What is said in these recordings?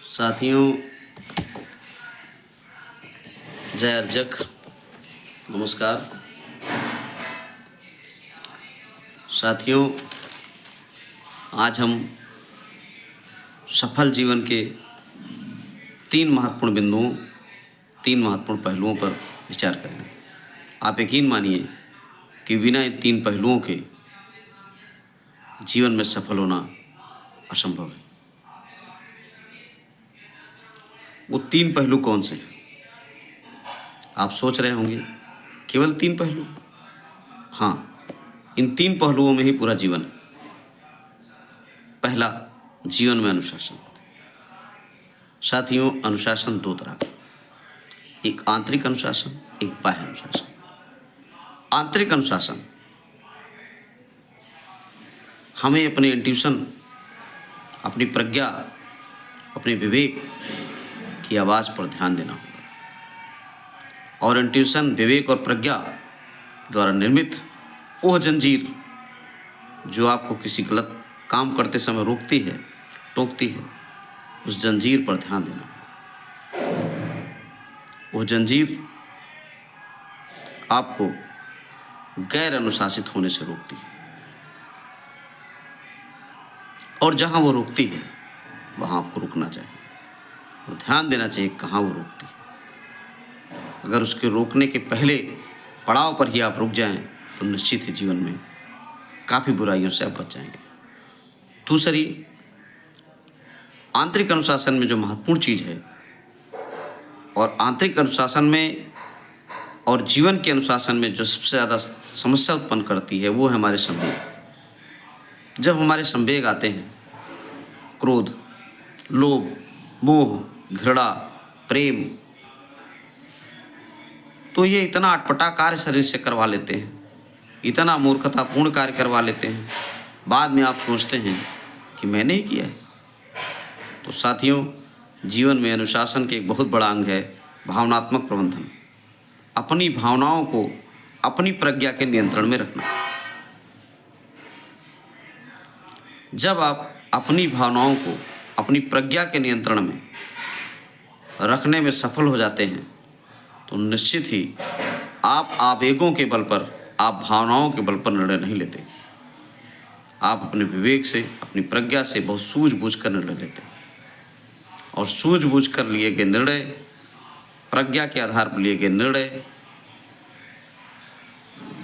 साथियों, जय अर्जक, नमस्कार। साथियों, आज हम सफल जीवन के तीन महत्वपूर्ण पहलुओं पर विचार करेंगे। आप यकीन मानिए कि बिना इन तीन पहलुओं के जीवन में सफल होना असंभव है। वो तीन पहलू कौन से हैं? आप सोच रहे होंगे, केवल तीन पहलू? हाँ, इन तीन पहलुओं में ही पूरा जीवन है। पहला, जीवन में अनुशासन। साथियों, अनुशासन दो तरह का, एक आंतरिक अनुशासन, एक बाह्य अनुशासन। आंतरिक अनुशासन हमें अपनी इंट्यूशन, अपनी प्रज्ञा, अपने विवेक की आवाज़ पर ध्यान देना होगा। और इंट्यूशन, विवेक और प्रज्ञा द्वारा निर्मित वह जंजीर जो आपको किसी गलत काम करते समय रोकती है, टोकती है, उस जंजीर पर ध्यान देना होगा। वह जंजीर आपको गैर अनुशासित होने से रोकती है, और जहां वो रोकती है वहां आपको रुकना चाहिए और ध्यान देना चाहिए कहाँ वो रोकती है। अगर उसके रोकने के पहले पड़ाव पर ही आप रुक जाएं तो निश्चित ही जीवन में काफ़ी बुराइयों से आप बच जाएंगे। दूसरी, आंतरिक अनुशासन में जो महत्वपूर्ण चीज़ है, और आंतरिक अनुशासन में और जीवन के अनुशासन में जो सबसे ज़्यादा समस्या उत्पन्न करती है, वो है हमारे संवेग। जब हमारे संवेग आते हैं, क्रोध, लोभ, मोह, घृणा, प्रेम, तो ये इतना अटपटा कार्य शरीर से करवा लेते हैं, इतना मूर्खतापूर्ण कार्य करवा लेते हैं, बाद में आप सोचते हैं कि मैंने ही किया है। तो साथियों, जीवन में अनुशासन के एक बहुत बड़ा अंग है भावनात्मक प्रबंधन। अपनी भावनाओं को अपनी प्रज्ञा के नियंत्रण में रखना। जब आप अपनी भावनाओं को अपनी प्रज्ञा के नियंत्रण में रखने में सफल हो जाते हैं तो निश्चित ही आप आवेगों के बल पर, आप भावनाओं के बल पर निर्णय नहीं लेते। आप अपने विवेक से, अपनी प्रज्ञा से बहुत सूझबूझ कर निर्णय लेते हैं, और सूझबूझ कर लिए गए निर्णय, प्रज्ञा के आधार पर लिए गए निर्णय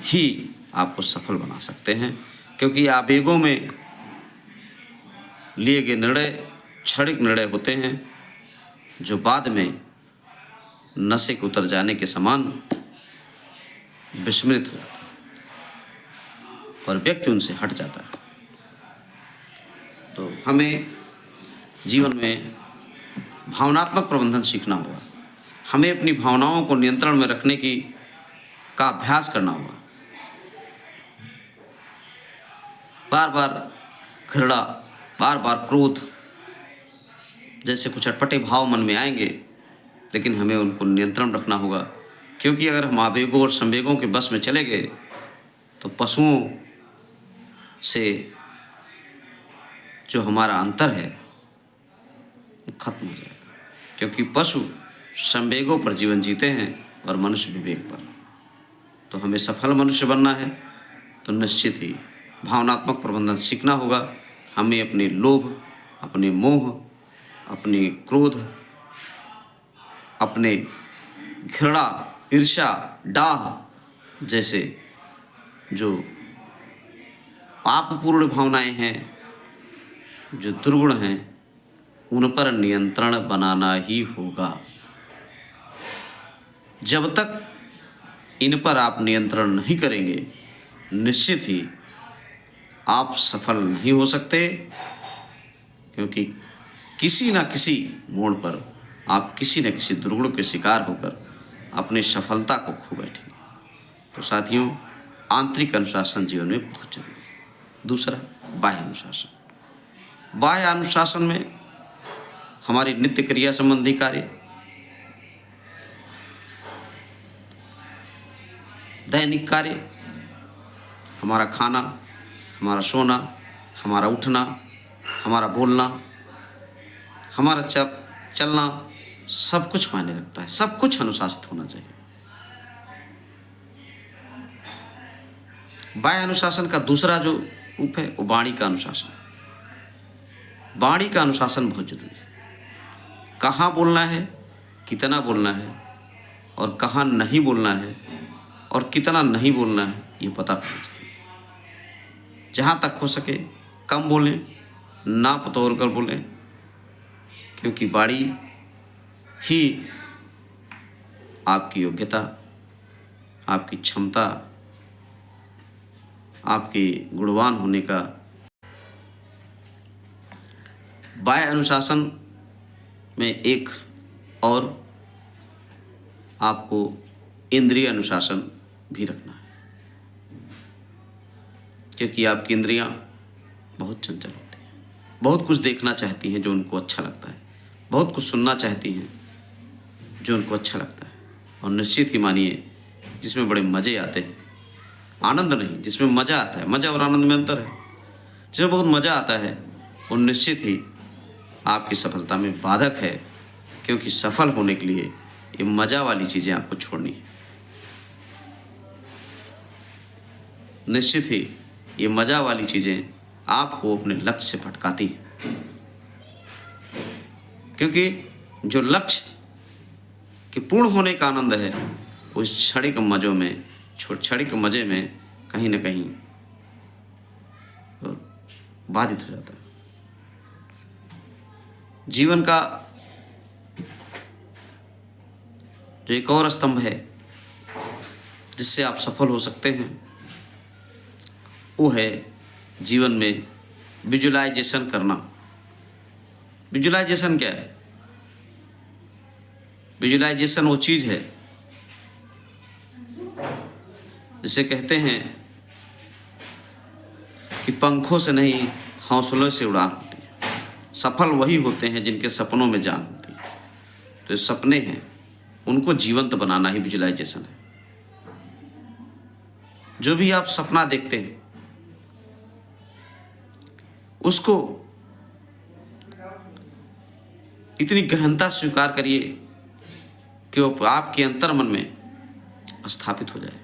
ही आपको सफल बना सकते हैं। क्योंकि आवेगों में लिए गए निर्णय क्षणिक निर्णय होते हैं जो बाद में नशे के उतर जाने के समान विस्मृत हो जाता है और व्यक्ति उनसे हट जाता है। तो हमें जीवन में भावनात्मक प्रबंधन सीखना होगा। हमें अपनी भावनाओं को नियंत्रण में रखने का अभ्यास करना होगा। बार बार घृणा, बार बार क्रोध जैसे कुछ अटपटे भाव मन में आएंगे, लेकिन हमें उनको नियंत्रण रखना होगा। क्योंकि अगर हम आवेगों और संवेगों के बस में चले गए तो पशुओं से जो हमारा अंतर है वो खत्म हो जाएगा। क्योंकि पशु संवेगों पर जीवन जीते हैं और मनुष्य विवेक पर। तो हमें सफल मनुष्य बनना है तो निश्चित ही भावनात्मक प्रबंधन सीखना होगा। हमें अपने लोभ, अपने मोह, अपने क्रोध, अपने घृणा, ईर्ष्या, डाह जैसे जो पापपूर्ण भावनाएं हैं, जो दुर्गुण हैं, उन पर नियंत्रण बनाना ही होगा। जब तक इन पर आप नियंत्रण नहीं करेंगे, निश्चित ही आप सफल नहीं हो सकते। क्योंकि किसी न किसी मोड़ पर आप किसी न किसी दुर्गुण के शिकार होकर अपनी सफलता को खो बैठेंगे। तो साथियों, आंतरिक अनुशासन जीवन में बहुत जरूरी है। दूसरा, बाह्य अनुशासन। बाह्य अनुशासन में हमारी नित्य क्रिया संबंधी कार्य, दैनिक कार्य, हमारा खाना, हमारा सोना, हमारा उठना, हमारा बोलना, हमारा चलना, सब कुछ मायने रखता है, सब कुछ अनुशासित होना चाहिए। बाह्य अनुशासन का दूसरा जो रूप है वो वाणी का अनुशासन। वाणी का अनुशासन बहुत जरूरी है। कहाँ बोलना है, कितना बोलना है, और कहाँ नहीं बोलना है और कितना नहीं बोलना है, ये पता होना चाहिए। जहाँ तक हो सके कम बोलें, नाप तोल कर बोलें, क्योंकि वाणी ही आपकी योग्यता, आपकी क्षमता, आपके गुणवान होने का। बाह्य अनुशासन में एक और आपको इंद्रिय अनुशासन भी रखना है, क्योंकि आपकी इंद्रियां बहुत चंचल होती हैं, बहुत कुछ देखना चाहती हैं जो उनको अच्छा लगता है, बहुत कुछ सुनना चाहती हैं जो उनको अच्छा लगता है। और निश्चित ही मानिए जिसमें बड़े मज़े आते हैं, आनंद नहीं, जिसमें मज़ा आता है, मज़ा और आनंद में अंतर है। जिसमें बहुत मज़ा आता है वो निश्चित ही आपकी सफलता में बाधक है, क्योंकि सफल होने के लिए ये मज़ा वाली चीज़ें आपको छोड़नी है। निश्चित ही ये मज़ा वाली चीज़ें आपको अपने लक्ष्य से भटकाती हैं, क्योंकि जो लक्ष्य के पूर्ण होने का आनंद है उस क्षणिक मज़ों में, क्षणिक मज़े में कहीं ना कहीं बाधित हो जाता है। जीवन का जो एक और स्तंभ है जिससे आप सफल हो सकते हैं वो है जीवन में विजुअलाइजेशन करना। विजुअलाइजेशन क्या है? विजुअलाइजेशन वो चीज़ है जिसे कहते हैं कि पंखों से नहीं हौसलों से उड़ान होती है। सफल वही होते हैं जिनके सपनों में जान होती है। तो सपने हैं, उनको जीवंत बनाना ही विजुअलाइजेशन है। जो भी आप सपना देखते हैं उसको इतनी गहनता से स्वीकार करिए कि वो आपके अंतर्मन में स्थापित हो जाए।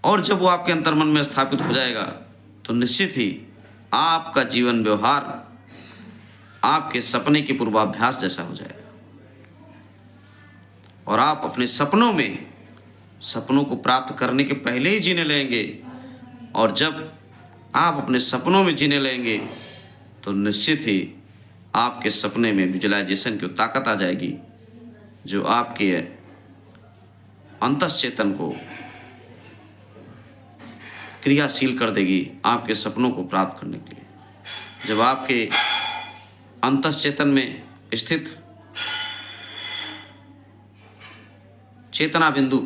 और जब वो आपके अंतर्मन में स्थापित हो जाएगा तो निश्चित ही आपका जीवन व्यवहार आपके सपने के पूर्वाभ्यास जैसा हो जाएगा, और आप अपने सपनों में सपनों को प्राप्त करने के पहले ही जीने लगेंगे। और जब आप अपने सपनों में जीने लगेंगे तो निश्चित ही आपके सपने में विजुअलाइजेशन की ताकत आ जाएगी, जो आपके अंतश्चेतन को क्रियाशील कर देगी आपके सपनों को प्राप्त करने के लिए। जब आपके अंतश्चेतन में स्थित चेतना बिंदु,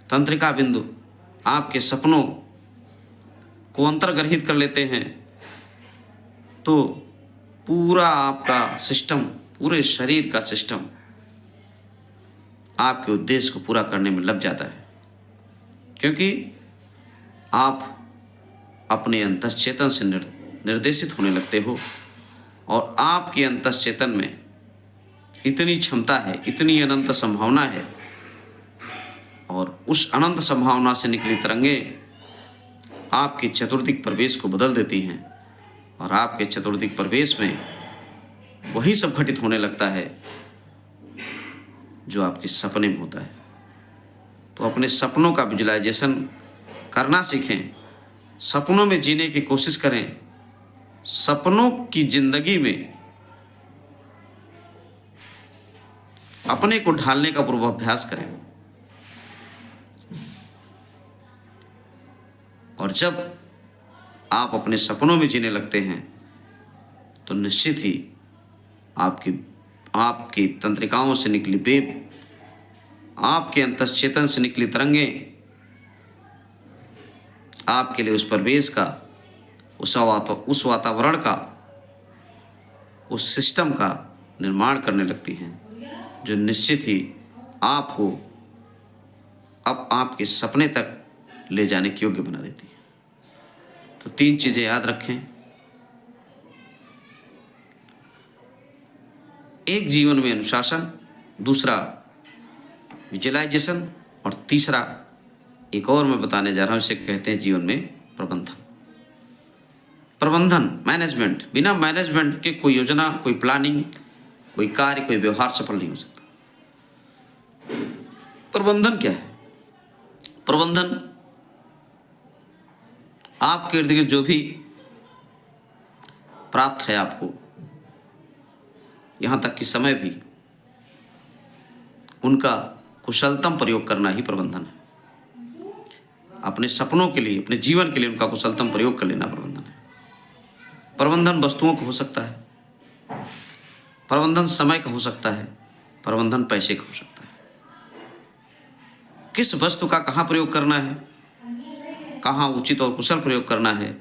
तंत्रिका बिंदु आपके सपनों को अंतर्ग्रहित कर लेते हैं तो पूरा आपका सिस्टम, पूरे शरीर का सिस्टम आपके उद्देश्य को पूरा करने में लग जाता है, क्योंकि आप अपने अंतश्चेतन से निर्देशित होने लगते हो। और आपके अंतश्चेतन में इतनी क्षमता है, इतनी अनंत संभावना है, और उस अनंत संभावना से निकली तरंगें आपके चतुर्दिक प्रवेश को बदल देती हैं, और आपके चतुर्दिक प्रवेश में वही सब घटित होने लगता है जो आपके सपने में होता है। तो अपने सपनों का विजुअलाइजेशन करना सीखें, सपनों में जीने की कोशिश करें, सपनों की जिंदगी में अपने को ढालने का पूर्वाभ्यास करें। और जब आप अपने सपनों में जीने लगते हैं तो निश्चित ही आपकी तंत्रिकाओं से निकली वेव, आपके अंतश्चेतन से निकली तरंगें आपके लिए उस परिवेश का, उस वातावरण का, उस सिस्टम का निर्माण करने लगती हैं, जो निश्चित ही आपको अब आपके सपने तक ले जाने के योग्य बना देती है। तो 3 चीज़ें याद रखें। एक जीवन में अनुशासन, दूसरा विजुअलाइजेशन, और तीसरा एक और मैं बताने जा रहा हूँ, इसे कहते हैं जीवन में प्रबंधन। प्रबंधन, मैनेजमेंट। बिना मैनेजमेंट के कोई योजना, कोई प्लानिंग, कोई कार्य, कोई व्यवहार सफल नहीं हो सकता। प्रबंधन क्या है? प्रबंधन आपके इर्द गिर्द जो भी प्राप्त है आपको, यहां तक कि समय भी, उनका कुशलतम प्रयोग करना ही प्रबंधन है। अपने सपनों के लिए, अपने जीवन के लिए उनका कुशलतम प्रयोग कर लेना प्रबंधन है। प्रबंधन वस्तुओं का हो सकता है, प्रबंधन समय का हो सकता है, प्रबंधन पैसे का हो सकता है। किस वस्तु का कहाँ प्रयोग करना है, कहाँ उचित और कुशल प्रयोग करना है,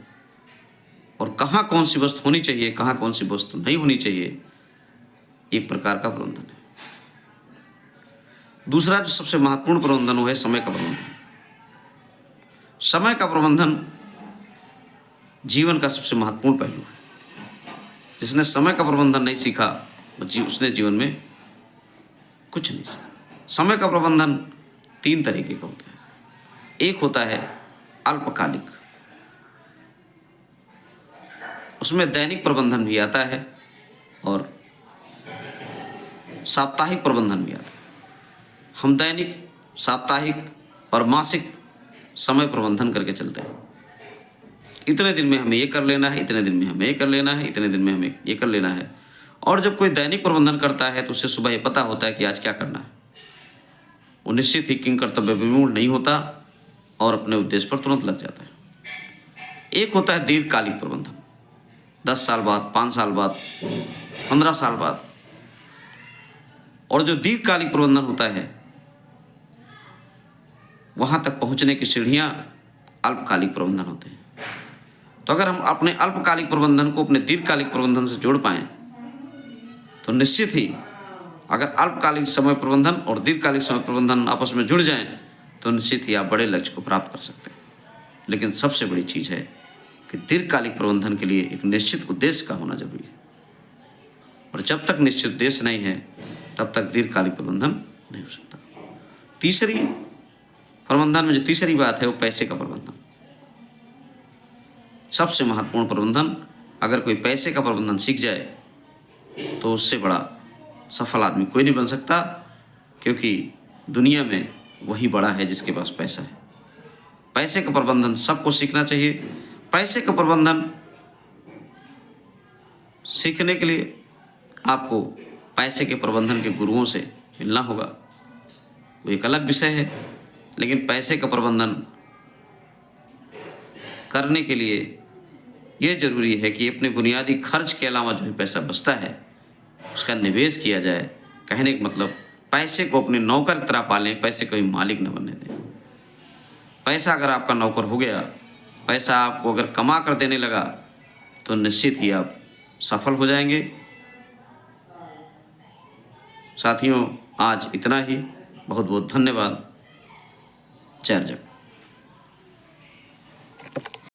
और कहाँ कौन सी वस्तु होनी चाहिए, कहाँ कौन सी वस्तु नहीं होनी चाहिए, एक प्रकार का प्रबंधन है। दूसरा जो सबसे महत्वपूर्ण प्रबंधन वो है समय का प्रबंधन। समय का प्रबंधन जीवन का सबसे महत्वपूर्ण पहलू है। जिसने समय का प्रबंधन नहीं सीखा उसने जीवन में कुछ नहीं सीखा। समय का प्रबंधन 3 तरीके का होता है। एक होता है अल्पकालिक, उसमें दैनिक प्रबंधन भी आता है और साप्ताहिक प्रबंधन भी आता है। हम दैनिक, साप्ताहिक और मासिक समय प्रबंधन करके चलते हैं। इतने दिन में हमें ये कर लेना है, इतने दिन में हमें ये कर लेना है, इतने दिन में हमें ये कर लेना है। और जब कोई दैनिक प्रबंधन करता है तो उसे सुबह ये पता होता है कि आज क्या करना है। वो निश्चित ही किंग कर्तव्य विमूढ़ नहीं होता और अपने उद्देश्य पर तुरंत लग जाता है। एक होता है दीर्घकालिक प्रबंधन, 10 साल बाद, 5 साल बाद, 15 साल बाद। और जो दीर्घकालिक प्रबंधन होता है, वहां तक पहुंचने की सीढ़ियां अल्पकालिक प्रबंधन होते हैं। तो अगर हम अपने अल्पकालिक प्रबंधन को अपने दीर्घकालिक प्रबंधन से जोड़ पाएं तो निश्चित ही, अगर अल्पकालिक समय प्रबंधन और दीर्घकालिक समय प्रबंधन आपस में जुड़ जाएं तो निश्चित ही आप बड़े लक्ष्य को प्राप्त कर सकते हैं। लेकिन सबसे बड़ी चीज़ है कि दीर्घकालिक प्रबंधन के लिए एक निश्चित उद्देश्य का होना जरूरी है, और जब तक निश्चित उद्देश्य नहीं है तब तक दीर्घकालिक प्रबंधन नहीं हो सकता। तीसरी प्रबंधन में जो तीसरी बात है वो पैसे का प्रबंधन। सबसे महत्वपूर्ण प्रबंधन, अगर कोई पैसे का प्रबंधन सीख जाए तो उससे बड़ा सफल आदमी कोई नहीं बन सकता, क्योंकि दुनिया में वही बड़ा है जिसके पास पैसा है। पैसे का प्रबंधन सबको सीखना चाहिए। पैसे का प्रबंधन सीखने के लिए आपको पैसे के प्रबंधन के गुरुओं से मिलना होगा, वो एक अलग विषय है। लेकिन पैसे का प्रबंधन करने के लिए ये जरूरी है कि अपने बुनियादी खर्च के अलावा जो भी पैसा बचता है उसका निवेश किया जाए। कहने का मतलब, पैसे को अपने नौकर की तरह पालें, पैसे को ही मालिक न बनने दें। पैसा अगर आपका नौकर हो गया, पैसा आपको अगर कमा कर देने लगा तो निश्चित ही आप सफल हो जाएंगे। साथियों, आज इतना ही। बहुत बहुत धन्यवाद। जय जगत।